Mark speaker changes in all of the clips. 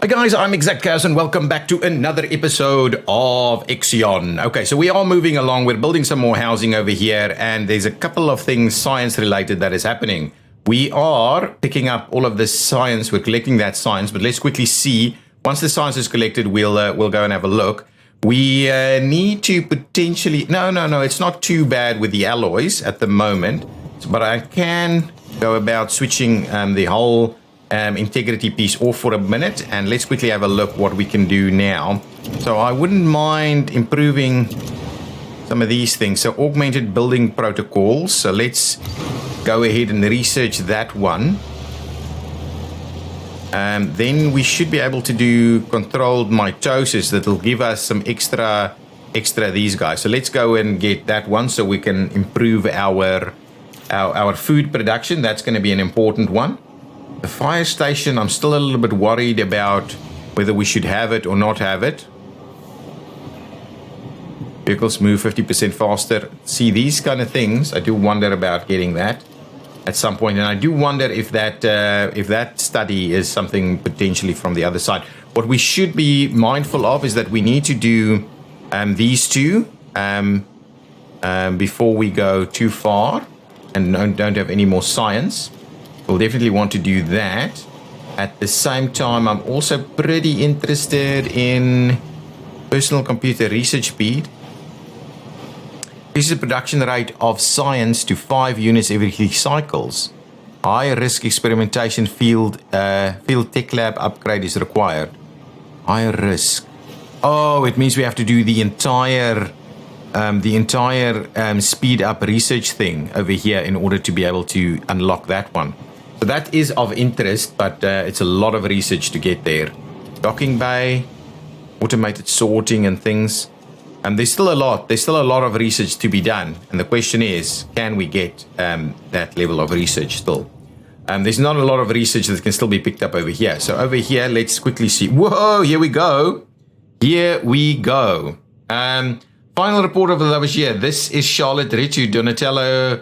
Speaker 1: Hi guys, I'm ExactChaos and welcome back to another episode of Ixion. Okay, so we are moving along. We're building some more housing over here and there's a couple of things science related that is happening. We are picking up all of this science. We're collecting that science, but let's quickly see. Once the science is collected, we'll go and have a look. We need to potentially... No, it's not too bad with the alloys at the moment, but I can go about switching the whole... integrity piece off for a minute, and let's quickly have a look what we can do now. So I wouldn't mind improving some of these things. So augmented building protocols. So let's go ahead and research that one. Then we should be able to do controlled mitosis that will give us some extra these guys. So let's go and get that one so we can improve our food production. That's going to be an important one. The fire station, I'm still a little bit worried about whether we should have it or not have it. Vehicles move 50% faster. See, these kind of things, I do wonder about getting that at some point. And I do wonder if that study is something potentially from the other side. What we should be mindful of is that we need to do these two before we go too far and don't have any more science. We'll definitely want to do that. At the same time, I'm also pretty interested in personal computer research speed. This is the production rate of science to 5 units every 3 cycles. High risk experimentation field tech lab upgrade is required. High risk. Oh, it means we have to do the entire speed up research thing over here in order to be able to unlock that one. So that is of interest, but it's a lot of research to get there. Docking bay, automated sorting and things. And there's still a lot of research to be done. And the question is, can we get that level of research still? There's not a lot of research that can still be picked up over here. So over here, let's quickly see. Whoa, here we go. Here we go. Final report of the Lavagere. This is Charlotte, Ritu, Donatello,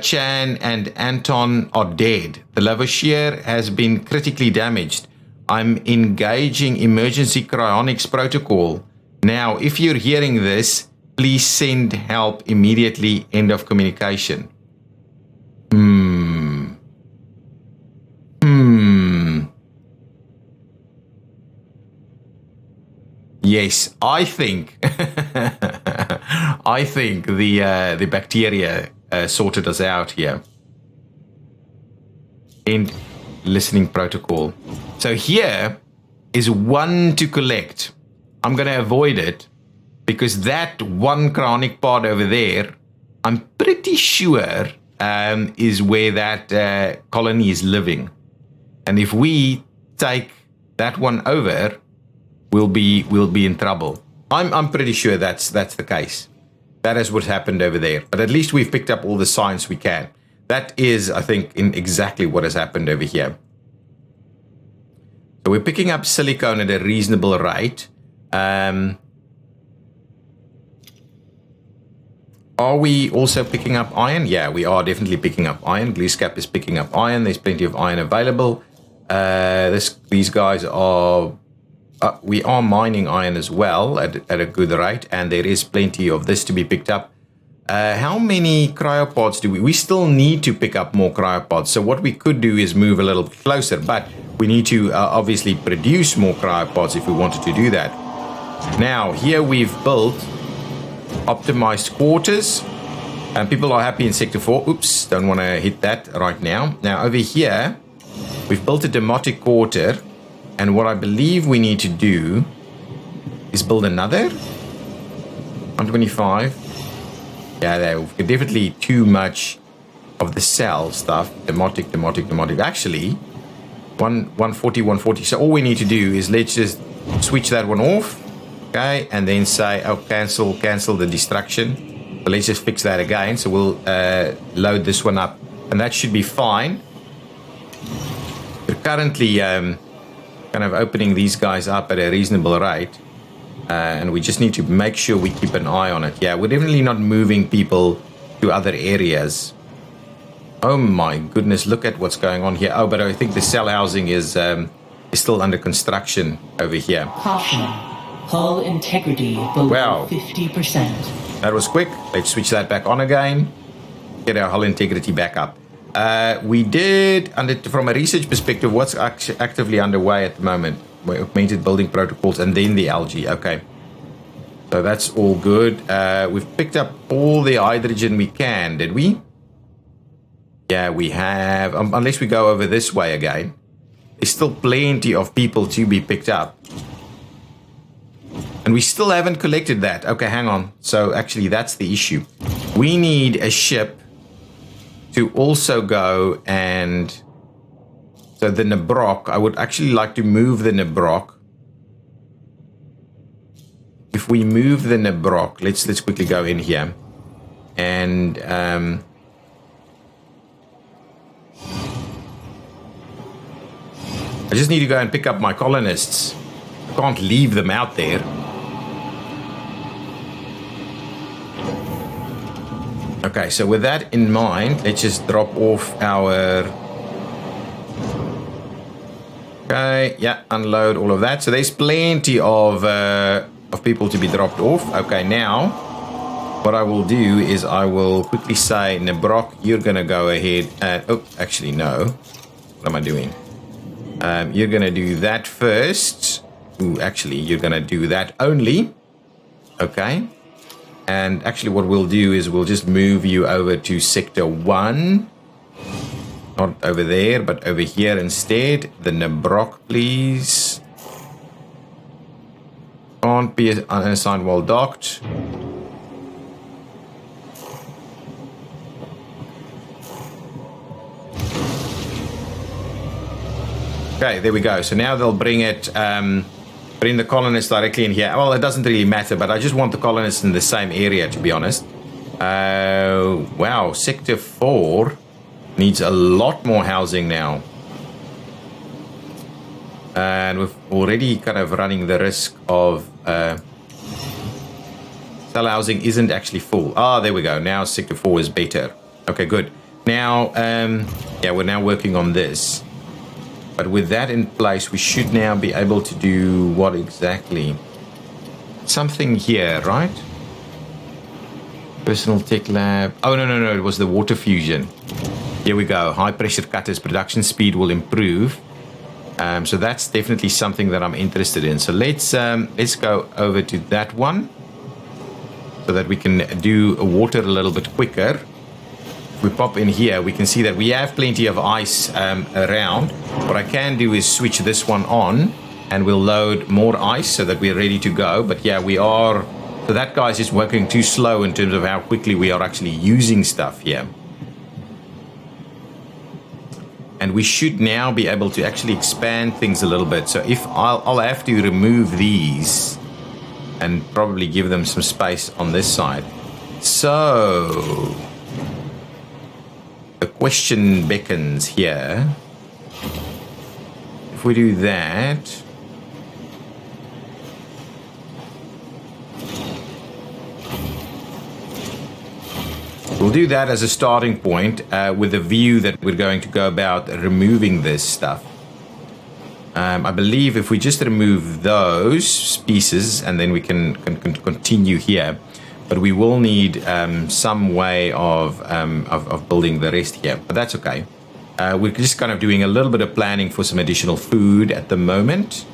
Speaker 1: Chan and Anton are dead. The Lavagere has been critically damaged. I'm engaging emergency cryonics protocol. Now, if you're hearing this, please send help immediately. End of communication. Yes, I think the bacteria sorted us out here. End listening protocol. So here is one to collect. I'm going to avoid it because that one cryonic pod over there, I'm pretty sure is where that colony is living. And if we take that one over, we'll be in trouble. I'm pretty sure that's the case. That is what happened over there. But at least we've picked up all the science we can. That is, I think, in exactly what has happened over here. So we're picking up silicone at a reasonable rate. Are we also picking up iron? Yeah, we are definitely picking up iron. Gleescap is picking up iron. There's plenty of iron available. These guys are... we are mining iron as well at a good rate, and there is plenty of this to be picked up. How many cryopods do we... We still need to pick up more cryopods. So what we could do is move a little closer, but we need to obviously produce more cryopods if we wanted to do that. Now, here we've built optimized quarters, and people are happy in Sector 4. Oops, don't want to hit that right now. Now, over here, we've built a demotic quarter. And what I believe we need to do is build another 125. Yeah, there's definitely too much of the cell stuff. Demotic. Actually, 140, 140. So all we need to do is let's just switch that one off. Okay, and then say, oh, cancel the destruction. So let's just fix that again. So we'll load this one up. And that should be fine. We're currently... kind of opening these guys up at a reasonable rate, and we just need to make sure we keep an eye on it. Yeah, we're definitely not moving people to other areas. Oh my goodness, look at what's going on here. Oh, but I think the cell housing is is still under construction over here.
Speaker 2: Caution. Hull integrity below 50%.
Speaker 1: That was quick. Let's switch that back on again. Get our hull integrity back up. We did, from a research perspective, what's actively underway at the moment? Augmented building protocols and then the algae. Okay. So that's all good. We've picked up all the hydrogen we can, did we? Yeah, we have. Unless we go over this way again. There's still plenty of people to be picked up. And we still haven't collected that. Okay, hang on. So actually, that's the issue. We need a ship to also go and... So the Nabrock, I would actually like to move the Nabrock. If we move the Nabrock, let's quickly go in here. And... I just need to go and pick up my colonists. I can't leave them out there. Okay, so with that in mind, let's just drop off our... Okay, yeah, unload all of that. So there's plenty of people to be dropped off. Okay, now, what I will do is I will quickly say, Nabrock, you're going to go ahead and... Oh, actually, no. What am I doing? You're going to do that first. Ooh, actually, you're going to do that only. Okay. And actually what we'll do is we'll just move you over to Sector 1. Not over there, but over here instead. The Nabrock, please. Can't be unassigned while docked. Okay, there we go. So now they'll bring it, bring the colonists directly in here. Well, it doesn't really matter, but I just want the colonists in the same area, to be honest. Wow, Sector 4 needs a lot more housing now. And we're already kind of running the risk of... cell housing isn't actually full. Ah, there we go. Now Sector 4 is better. Okay, good. Now, yeah, we're now working on this. But with that in place, we should now be able to do what exactly? Something here, right? Personal tech lab. Oh, no. It was the water fusion. Here we go. High pressure cutters. Production speed will improve. So that's definitely something that I'm interested in. So let's go over to that one. So that we can do water a little bit quicker. If we pop in here, we can see that we have plenty of ice around. What I can do is switch this one on and we'll load more ice so that we're ready to go. But yeah, we are... So that guy's just working too slow in terms of how quickly we are actually using stuff here. And we should now be able to actually expand things a little bit. So if I'll have to remove these and probably give them some space on this side. So... The question beckons here. If we do that... We'll do that as a starting point with a view that we're going to go about removing this stuff. I believe if we just remove those pieces and then we can continue here. But we will need some way of building the rest here. But that's okay. We're just kind of doing a little bit of planning for some additional food at the moment.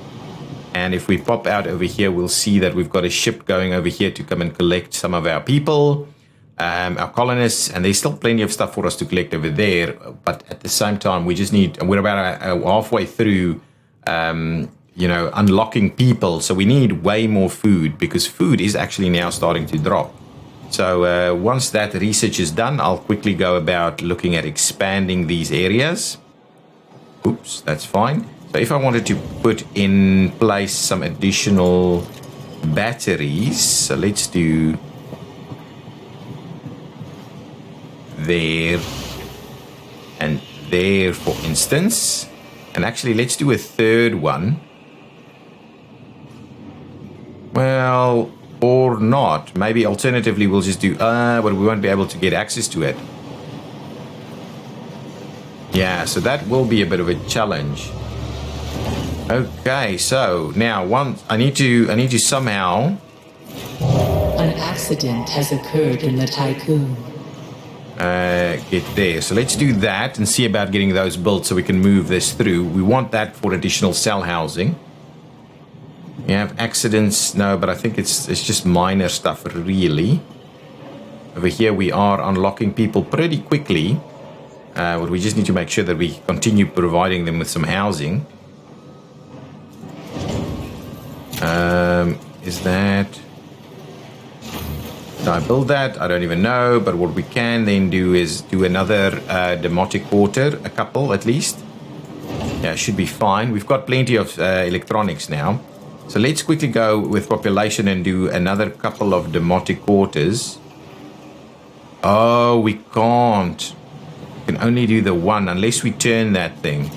Speaker 1: And if we pop out over here, we'll see that we've got a ship going over here to come and collect some of our people, our colonists. And there's still plenty of stuff for us to collect over there. But at the same time, we just need... We're about halfway through... unlocking people. So we need way more food because food is actually now starting to drop. So once that research is done, I'll quickly go about looking at expanding these areas. Oops, that's fine. So if I wanted to put in place some additional batteries, so let's do there and there, for instance. And actually, let's do a third one. Well, or not. Maybe alternatively, we'll just do... but we won't be able to get access to it. Yeah, so that will be a bit of a challenge. Okay, so now I need to somehow
Speaker 2: an accident has occurred in the Tycoon.
Speaker 1: Get there. So let's do that and see about getting those built so we can move this through. We want that for additional cell housing. We have accidents, no, but I think it's just minor stuff really. Over here we are unlocking people pretty quickly. But we just need to make sure that we continue providing them with some housing. Is that... Did I build that? I don't even know. But what we can then do is do another demotic quarter, a couple at least. Yeah, should be fine. We've got plenty of electronics now. So let's quickly go with population and do another couple of demotic quarters. Oh, we can't. We can only do the one unless we turn that thing.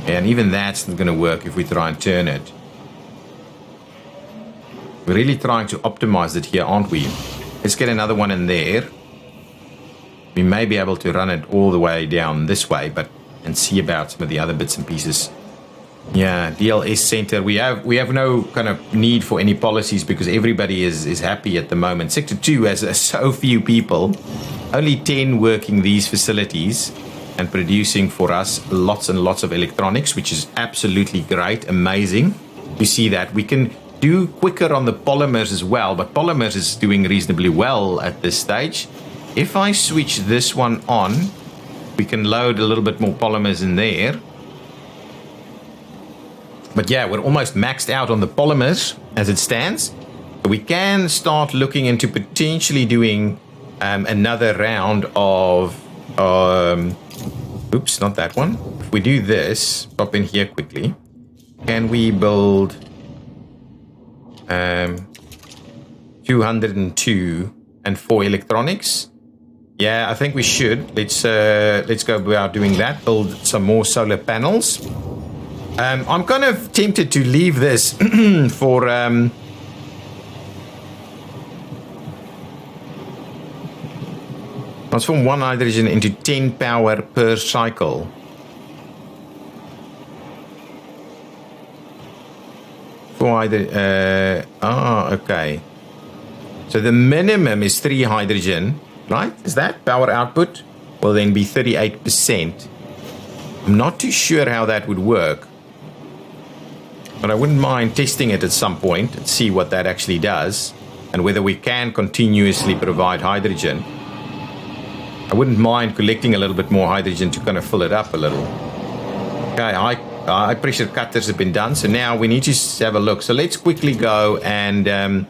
Speaker 1: And even that's not going to work if we try and turn it. We're really trying to optimize it here, aren't we? Let's get another one in there. We may be able to run it all the way down this way, and see about some of the other bits and pieces. Yeah, DLS Center. We have no kind of need for any policies because everybody is happy at the moment. Sector 2 has so few people. Only 10 working these facilities and producing for us lots and lots of electronics, which is absolutely great, amazing. You see that we can do quicker on the polymers as well, but polymers is doing reasonably well at this stage. If I switch this one on, we can load a little bit more polymers in there. But yeah, we're almost maxed out on the polymers as it stands. We can start looking into potentially doing another round of... oops, not that one. If we do this, pop in here quickly. Can we build 202 and 4 electronics? Yeah, I think we should. Let's go about doing that. Build some more solar panels. I'm kind of tempted to leave this for transform 1 hydrogen into 10 power per cycle. For either okay. So the minimum is 3 hydrogen, right? Is that power output? Will then be 38%. I'm not too sure how that would work. But I wouldn't mind testing it at some point and see what that actually does and whether we can continuously provide hydrogen. I wouldn't mind collecting a little bit more hydrogen to kind of fill it up a little. Okay, high pressure cutters have been done, so now we need to have a look. So let's quickly go and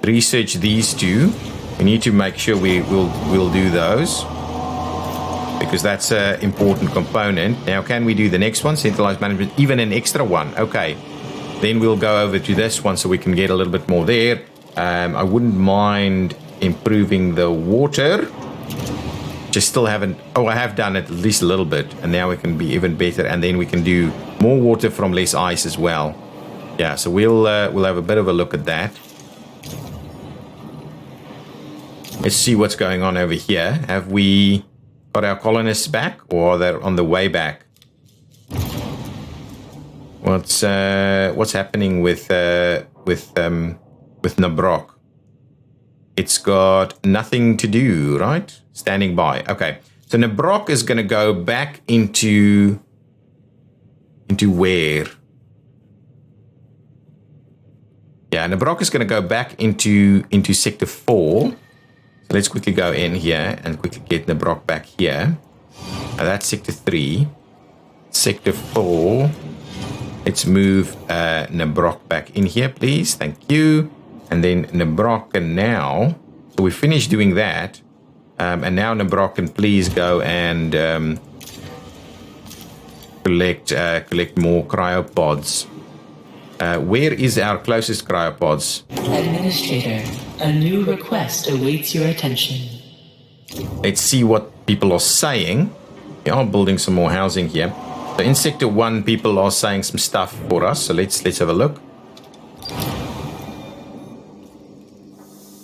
Speaker 1: research these two. We need to make sure we'll do those because that's an important component. Now, can we do the next one? Centralized management, even an extra one. Okay. Then we'll go over to this one so we can get a little bit more there. I wouldn't mind improving the water. Just still haven't... Oh, I have done it at least a little bit. And now we can be even better. And then we can do more water from less ice as well. Yeah, so we'll have a bit of a look at that. Let's see what's going on over here. Have we got our colonists back or are they on the way back? What's happening with Nabrok? It's got nothing to do, right? Standing by. Okay. So Nabrok is going to go back into where? Yeah, Nabrok is going to go back into sector 4. So let's quickly go in here and quickly get Nabrok back here. Now that's sector 3. Sector 4. Let's move Nabrok back in here, please. Thank you. And then Nabrok can now... So we finished doing that. And now Nabrok can please go and collect more cryopods. Where is our closest cryopods?
Speaker 2: Administrator, a new request awaits your attention.
Speaker 1: Let's see what people are saying. We are building some more housing here. So in Sector 1, people are saying some stuff for us. So let's have a look.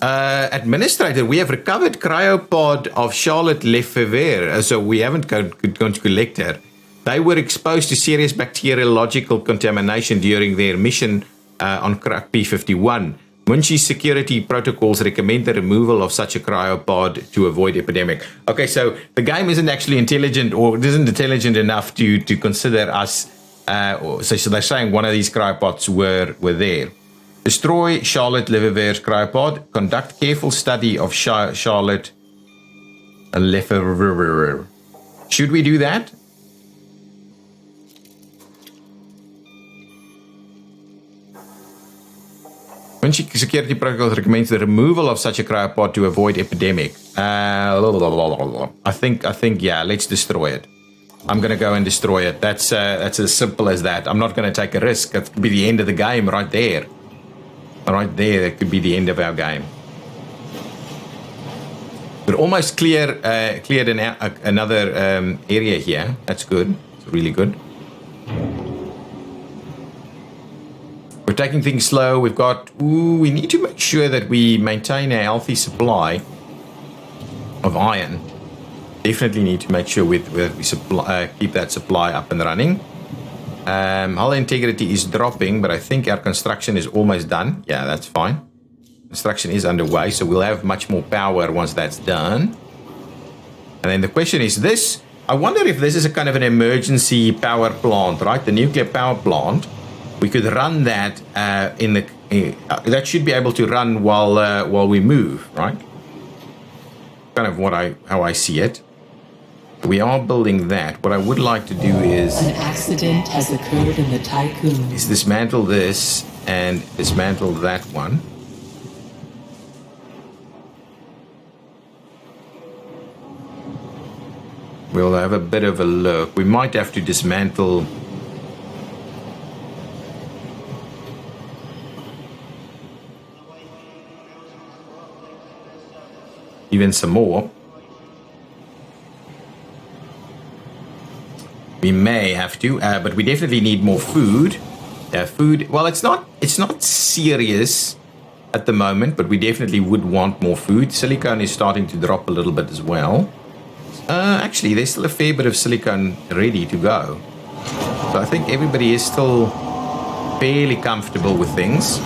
Speaker 1: Administrator, we have recovered cryopod of Charlotte Lefevre. So we haven't gone to collect her. They were exposed to serious bacteriological contamination during their mission on Kruk P51. Munchi's security protocols recommend the removal of such a cryopod to avoid epidemic. Okay, so the game isn't actually intelligent, or isn't intelligent enough to consider us. So they're saying one of these cryopods were there. Destroy Charlotte Leververe's cryopod. Conduct careful study of Charlotte Leververe. Should we do that? Munchi security protocols recommends the removal of such a cryopod to avoid epidemic. I think, yeah, let's destroy it. I'm going to go and destroy it. That's as simple as that. I'm not going to take a risk. That could be the end of the game right there. Right there, that could be the end of our game. We're almost cleared another area here. That's good. It's really good. We're taking things slow. We've got... we need to make sure that we maintain a healthy supply of iron. Definitely need to make sure we keep that supply up and running. Hull integrity is dropping, but I think our construction is almost done. Yeah, that's fine. Construction is underway, so we'll have much more power once that's done. And then the question is this. I wonder if this is a kind of an emergency power plant, right? The nuclear power plant. We could run that that should be able to run while we move, right? Kind of how I see it. We are building that. What I would like to do is...
Speaker 2: An accident has occurred in the tycoon.
Speaker 1: Is dismantle this and dismantle that one. We'll have a bit of a look. We might have to dismantle... even some more. We may have to, but we definitely need more food. Food. Well, it's not serious at the moment, but we definitely would want more food. Silicone is starting to drop a little bit as well. Actually, there's still a fair bit of silicone ready to go. So I think everybody is still fairly comfortable with things.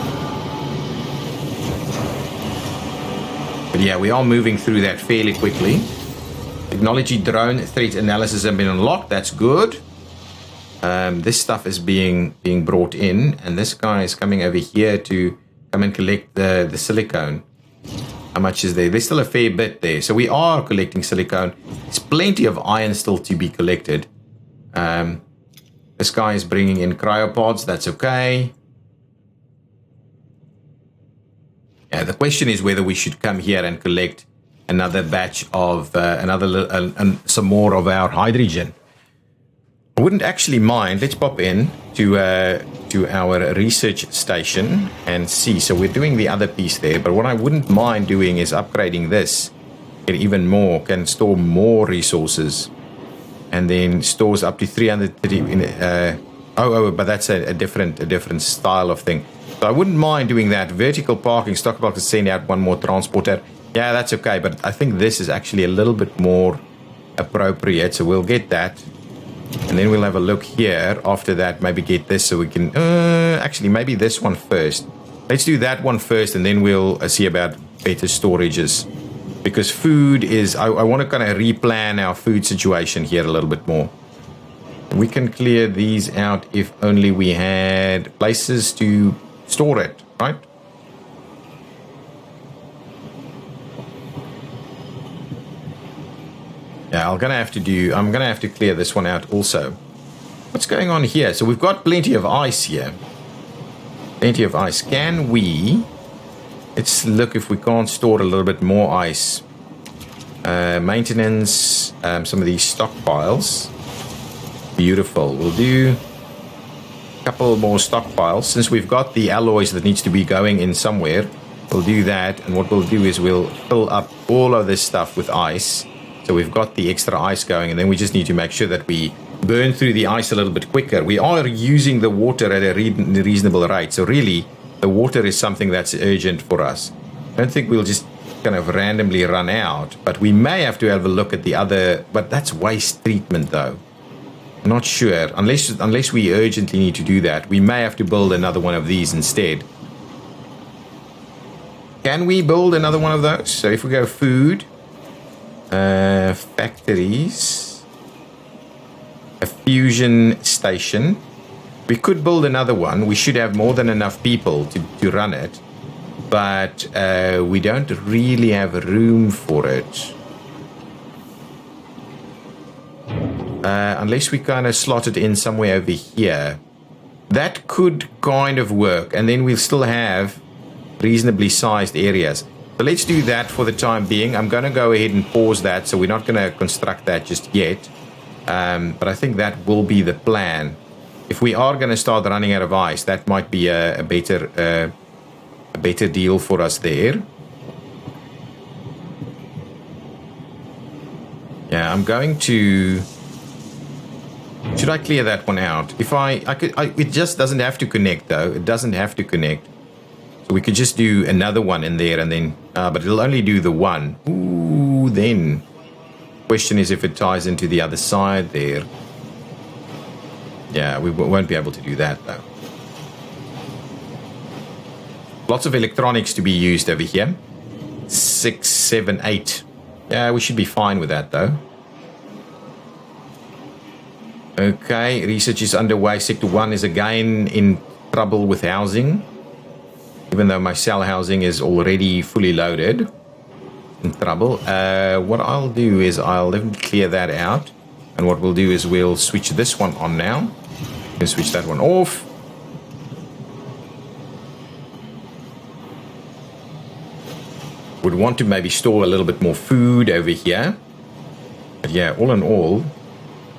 Speaker 1: But yeah, we are moving through that fairly quickly. Technology drone threat analysis has been unlocked. That's good. This stuff is being brought in, and this guy is coming over here to come and collect the silicone. How much is there? There's still a fair bit there. So we are collecting silicone. There's plenty of iron still to be collected. This guy is bringing in cryopods. That's okay. Yeah, the question is whether we should come here and collect another batch of some more of our hydrogen. I wouldn't actually mind. Let's pop in to our research station and see. So we're doing the other piece there, but what I wouldn't mind doing is upgrading this. Get even more, can store more resources, and then stores up to 330. But that's a different style of thing. So I wouldn't mind doing that. Vertical parking, stockpile to send out one more transporter. Yeah, that's okay, but I think this is actually a little bit more appropriate, so we'll get that. And then we'll have a look here. After that, maybe get this so we can... actually, maybe this one first. Let's do that one first, and then we'll see about better storages. Because food is... I want to kind of replan our food situation here a little bit more. We can clear these out if only we had places to store it, right? Yeah, I'm gonna have to clear this one out also. What's going on here? So we've got plenty of ice here. Plenty of ice. Can we... Let's look if we can't store a little bit more ice. Maintenance, some of these stockpiles. Beautiful. We'll do a couple more stockpiles. Since we've got the alloys that needs to be going in somewhere, we'll do that. And what we'll do is we'll fill up all of this stuff with ice. So we've got the extra ice going, and then we just need to make sure that we burn through the ice a little bit quicker. We are using the water at a reasonable rate. So really, the water is something that's urgent for us. I don't think we'll just kind of randomly run out, but we may have to have a look at the other... But that's waste treatment, though. Not sure. Unless we urgently need to do that. We may have to build another one of these instead. Can we build another one of those? So if we go food, factories, a fusion station. We could build another one. We should have more than enough people to run it. But we don't really have room for it. Unless we kind of slot it in somewhere over here. That could kind of work. And then we'll still have reasonably sized areas. So let's do that for the time being. I'm going to go ahead and pause that. So we're not going to construct that just yet. But I think that will be the plan. If we are going to start running out of ice, that might be a better deal for us there. Yeah, I'm going to... Should I clear that one out? If it just doesn't have to connect though. It doesn't have to connect. So we could just do another one in there and then, but it'll only do the one. Ooh, then. Question is if it ties into the other side there. Yeah, we won't be able to do that though. Lots of electronics to be used over here. 6, 7, 8. Yeah, we should be fine with that though. Okay, research is underway. Sector 1 is again in trouble with housing. Even though my cell housing is already fully loaded. In trouble. What I'll do is I'll definitely clear that out. And what we'll do is we'll switch this one on now. And switch that one off. Would want to maybe store a little bit more food over here. But yeah, all in all,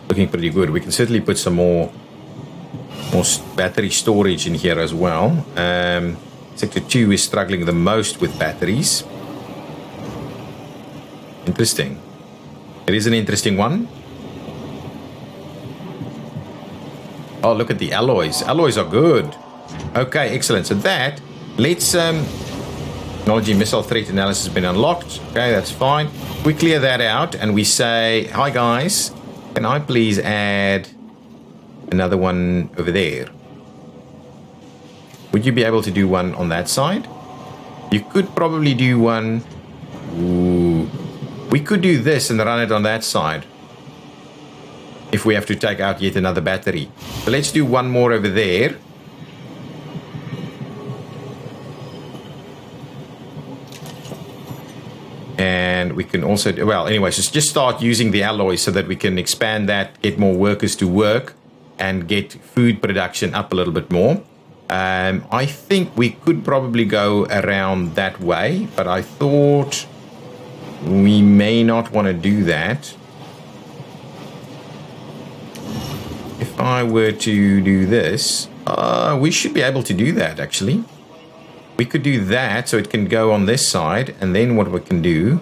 Speaker 1: looking pretty good. We can certainly put some more battery storage in here as well. Sector 2 is struggling the most with batteries. Interesting. It is an interesting one. Oh, look at the alloys. Alloys are good. Okay, excellent. So that, let's... Technology missile threat analysis has been unlocked. Okay, that's fine. We clear that out and we say, hi guys, can I please add another one over there? Would you be able to do one on that side? You could probably do one. Ooh. We could do this and run it on that side. If we have to take out yet another battery. So let's do one more over there. And we can also, well, anyways, just start using the alloys so that we can expand that, get more workers to work, and get food production up a little bit more. I think we could probably go around that way, but I thought we may not want to do that. If I were to do this, we should be able to do that, actually. We could do that so it can go on this side, and then what we can do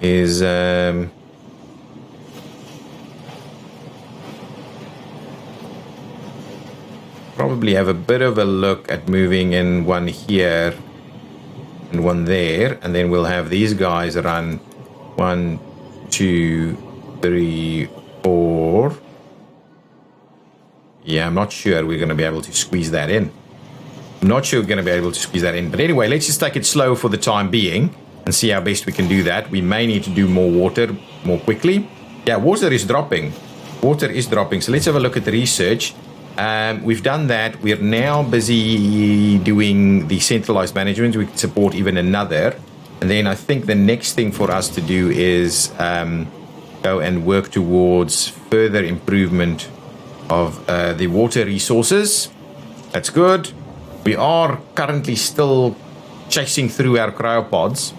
Speaker 1: is probably have a bit of a look at moving in one here and one there, and then we'll have these guys run 1, 2, 3, 4. Yeah, I'm not sure we're going to be able to squeeze that in. I'm not sure we're going to be able to squeeze that in. But anyway, let's just take it slow for the time being and see how best we can do that. We may need to do more water more quickly. Yeah, water is dropping. Water is dropping. So let's have a look at the research. We've done that. We're now busy doing the centralized management. We can support even another. And then I think the next thing for us to do is go and work towards further improvement of the water resources. That's good. We are currently still chasing through our cryopods.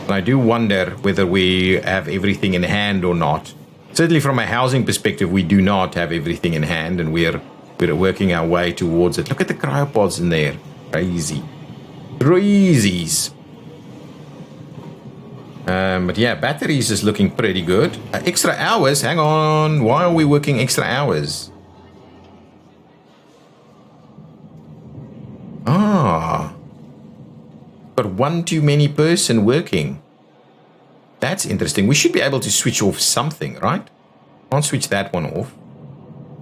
Speaker 1: And I do wonder whether we have everything in hand or not. Certainly from a housing perspective, we do not have everything in hand, and we're working our way towards it. Look at the cryopods in there. Crazy. Crazies. But yeah, batteries is looking pretty good. Extra hours? Hang on. Why are we working extra hours? But one too many person working. That's interesting. We should be able to switch off something, right? Can't switch that one off.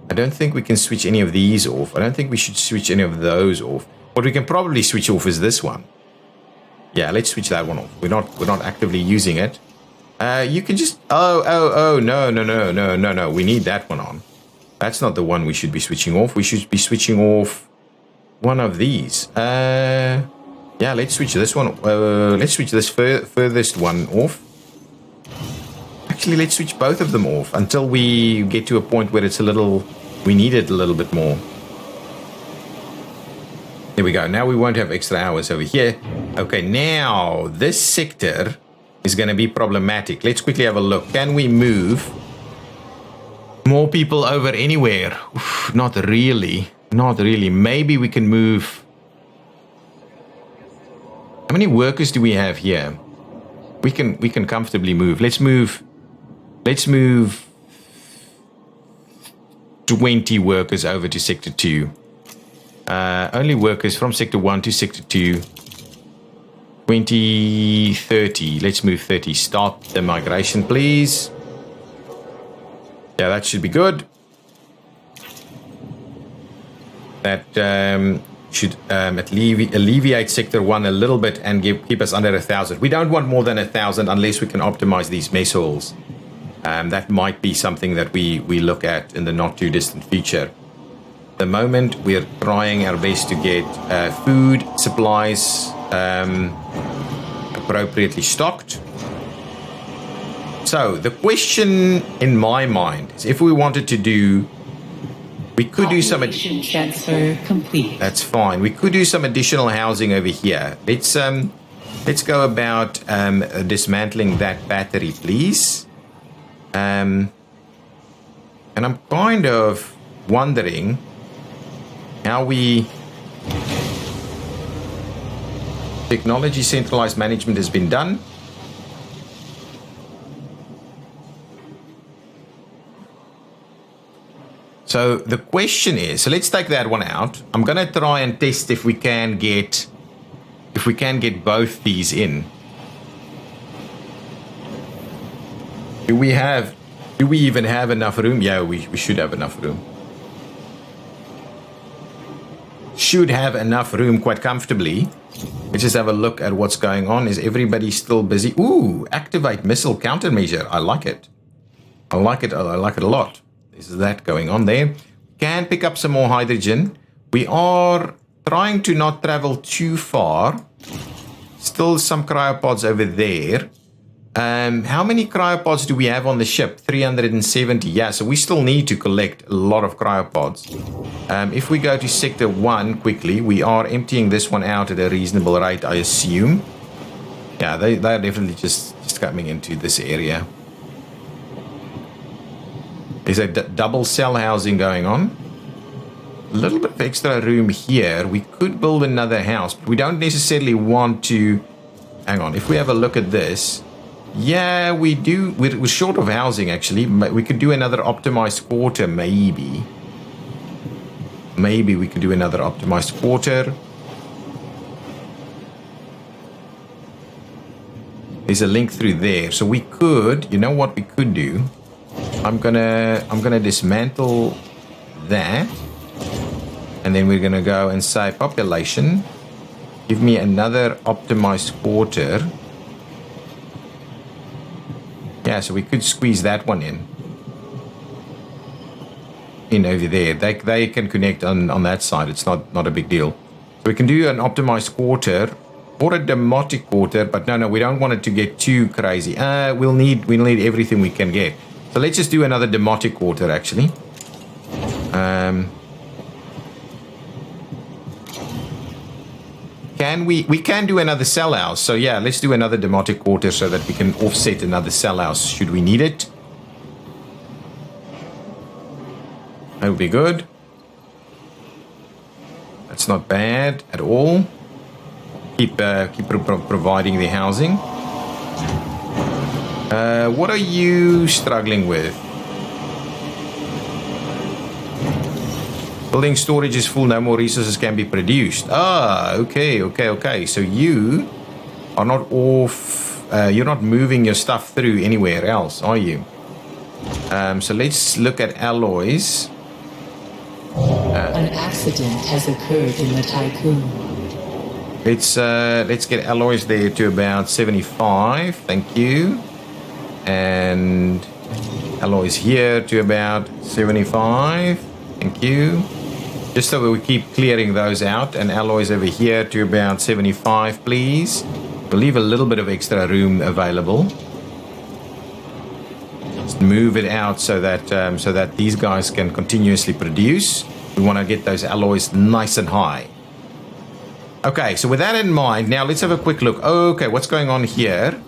Speaker 1: I don't think we can switch any of these off. I don't think we should switch any of those off. What we can probably switch off is this one. Yeah, let's switch that one off. We're not actively using it. You can just no. We need that one on. That's not the one we should be switching off. We should be switching off one of these. Yeah, let's switch this one. Let's switch this furthest one off. Actually, let's switch both of them off until we get to a point where it's a little. We need it a little bit more. There we go. Now we won't have extra hours over here. Okay, now this sector is going to be problematic. Let's quickly have a look. Can we move more people over anywhere? Oof, not really. Not really. Maybe we can move. How many workers do we have here? We can comfortably move. Let's move 20 workers over to Sector 2. Only workers from Sector 1 to Sector 2. 20, 30. Let's move 30. Start the migration, please. Yeah, that should be good. That should alleviate Sector 1 a little bit and keep us under 1,000. We don't want more than 1,000 unless we can optimize these mess halls. That might be something that we look at in the not too distant future. At the moment, we're trying our best to get food supplies appropriately stocked. So the question in my mind is, if we wanted to do, we could do some
Speaker 2: transfer complete.
Speaker 1: That's fine. We could do some additional housing over here. Let's go about dismantling that battery, please. And I'm kind of wondering how we... Technology centralized management has been done. So the question is, so let's take that one out. I'm going to try and test if we can get both these in. Do we even have enough room? Yeah, we should have enough room. Should have enough room quite comfortably. Let's just have a look at what's going on. Is everybody still busy? Ooh, activate missile countermeasure. I like it. I like it a lot. Is that going on there? Can pick up some more hydrogen. We are trying to not travel too far. Still some cryopods over there. How many cryopods do we have on the ship? 370. Yeah, so we still need to collect a lot of cryopods. If we go to Sector 1 quickly, we are emptying this one out at a reasonable rate, I assume. Yeah, they are definitely just coming into this area. There's a double cell housing going on. A little bit of extra room here. We could build another house, but we don't necessarily want to... Hang on, if we have a look at this... Yeah, we do. We're short of housing, actually. We could do another optimized quarter, maybe. Maybe we could do another optimized quarter. There's a link through there. So we could... You know what we could do? I'm gonna dismantle that, and then we're gonna go and say population, give me another optimized quarter. Yeah, so we could squeeze that one in over there. They can connect on that side. It's not a big deal. So we can do an optimized quarter or a demotic quarter, but no, we don't want it to get too crazy. We'll need everything we can get. So let's just do another demotic quarter, actually. We can do another cell house. So yeah, let's do another demotic quarter so that we can offset another cell house should we need it. That would be good. That's not bad at all. Keep providing the housing. What are you struggling with? Building storage is full, no more resources can be produced. Okay. So you are not off, you're not moving your stuff through anywhere else, are you? So let's look at alloys.
Speaker 2: An accident has occurred in the tycoon.
Speaker 1: Let's get alloys there to about 75. Thank you. And alloys here to about 75. Thank you. Just so that we keep clearing those out. And alloys over here to about 75, please. We'll leave a little bit of extra room available. Just move it out so that these guys can continuously produce. We want to get those alloys nice and high. Okay, so with that in mind, now let's have a quick look. Okay, what's going on here?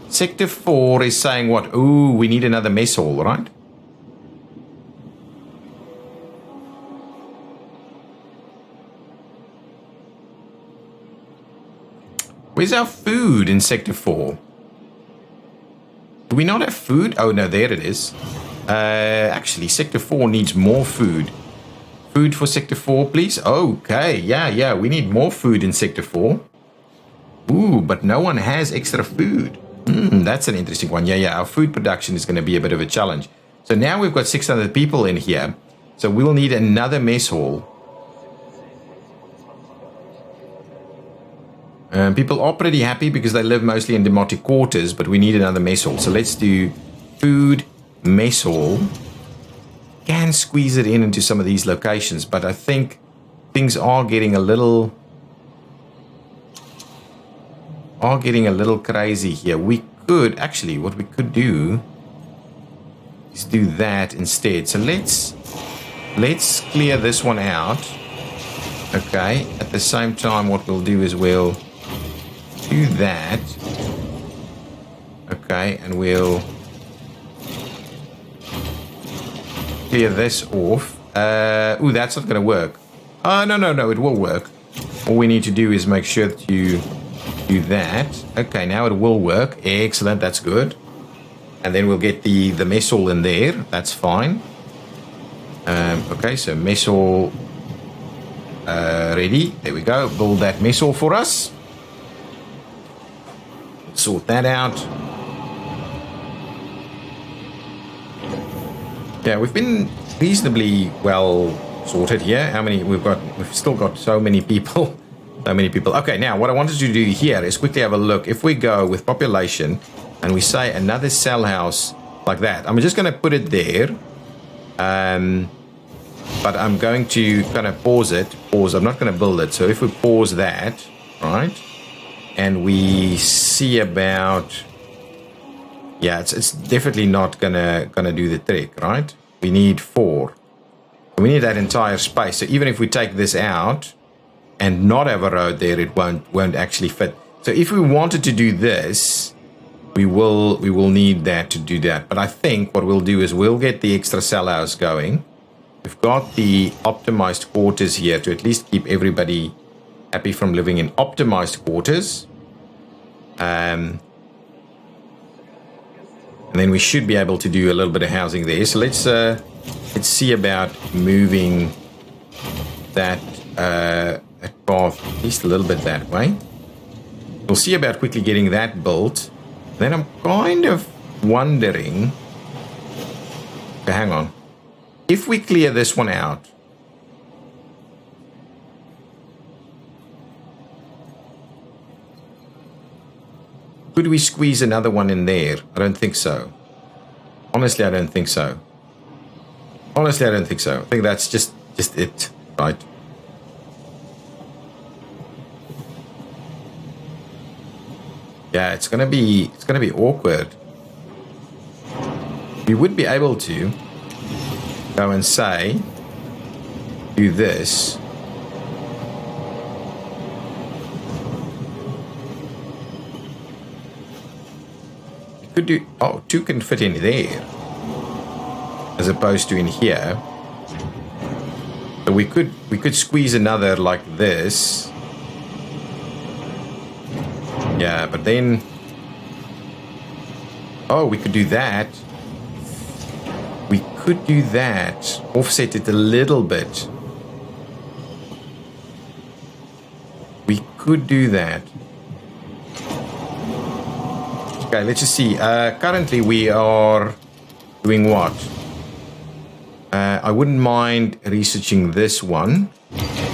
Speaker 1: Sector 4 is saying what? Ooh, we need another mess hall, right? Where's our food in Sector 4? Do we not have food? Oh, no, there it is. Actually, Sector 4 needs more food. Food for Sector 4, please. Okay, yeah. We need more food in Sector 4. Ooh, but no one has extra food. That's an interesting one. Yeah. Our food production is going to be a bit of a challenge. So now we've got 600 people in here. So we'll need another mess hall. People are pretty happy because they live mostly in demotic quarters, but we need another mess hall. So let's do food mess hall. Can squeeze it into some of these locations, but I think things are getting a little crazy here. We could actually, what we could do is do that instead. So let's clear this one out. Okay, at the same time what we'll do is we'll do that. Okay, and we'll clear this off. Ooh, that's not going to work. No, it will work. All we need to do is make sure that you do that. Okay, now it will work. Excellent, that's good. And then we'll get the mess hall in there. That's fine. Okay, so mess hall ready. There we go. Build that mess hall for us. Sort that out. Yeah, we've been reasonably well sorted here. How many we've got? We've still got so many people. So many people. Okay, now what I wanted to do here is quickly have a look. If we go with population and we say another cell house like that, I'm just going to put it there. But I'm going to kind of pause it. I'm not going to build it. So if we pause that, right, and we see about, yeah, it's definitely not gonna do the trick, right? We need 4. We need that entire space. So even if we take this out and not have a road there, it won't actually fit. So if we wanted to do this, we will need that to do that. But I think what we'll do is we'll get the extra cell house going. We've got the optimized quarters here to at least keep everybody happy from living in optimized quarters. And then we should be able to do a little bit of housing there. So let's see about moving that path at least a little bit that way. We'll see about quickly getting that built. Then I'm kind of wondering. Okay, hang on. If we clear this one out, could we squeeze another one in there? I don't think so. Honestly, I don't think so. I think that's just it, right? Yeah, it's gonna be awkward. We would be able to go and say, do this. Could do, 2 can fit in there as opposed to in here. So we could squeeze another like this. Yeah, but then we could do that. We could do that. Offset it a little bit. We could do that. Okay, let's just see. Currently we are Doing what? I wouldn't mind researching this one.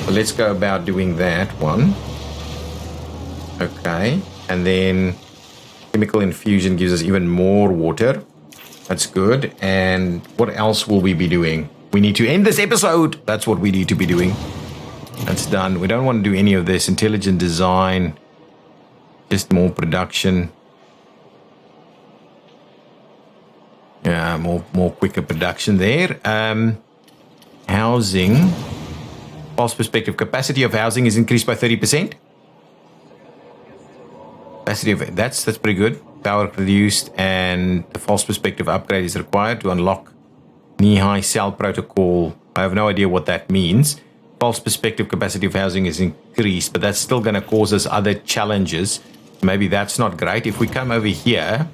Speaker 1: So let's go about doing that one. Okay. And then chemical infusion gives us even more water. That's good. And what else will we be doing? We need to end this episode. That's what we need to be doing. That's done. We don't want to do any of this. Intelligent design. Just more production. Yeah, more quicker production there. Housing. False perspective. Capacity of housing is increased by 30%. Capacity of that's pretty good. Power reduced, and the false perspective upgrade is required to unlock knee-high cell protocol. I have no idea what that means. False perspective capacity of housing is increased, but that's still going to cause us other challenges. Maybe that's not great. If we come over here,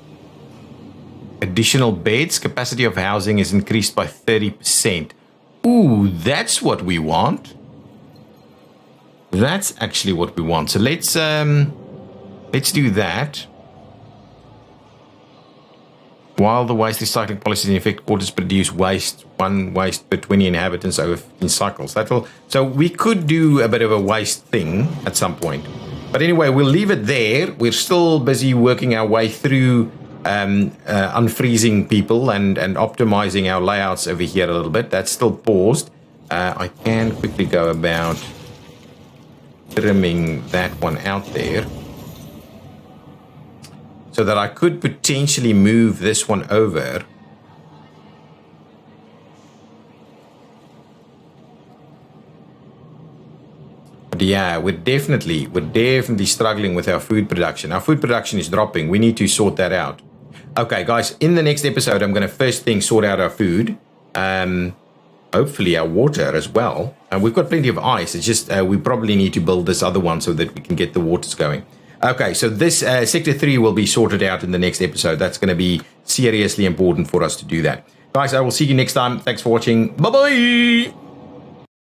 Speaker 1: additional beds, capacity of housing is increased by 30%. Ooh, that's what we want. That's actually what we want. So let's do that. While the waste recycling policy is in effect, quarters produce one waste per 20 inhabitants over 15 cycles. So we could do a bit of a waste thing at some point. But anyway, we'll leave it there. We're still busy working our way through unfreezing people and optimizing our layouts over here a little bit. That's still paused. I can quickly go about trimming that one out there, so that I could potentially move this one over. But yeah, we're definitely struggling with our food production. Our food production is dropping. We need to sort that out. Okay, guys, in the next episode, I'm going to first thing sort out our food. Hopefully our water as well. And we've got plenty of ice. It's just we probably need to build this other one so that we can get the waters going. Okay, so this Sector 3 will be sorted out in the next episode. That's going to be seriously important for us to do that. Guys, I will see you next time. Thanks for watching. Bye-bye!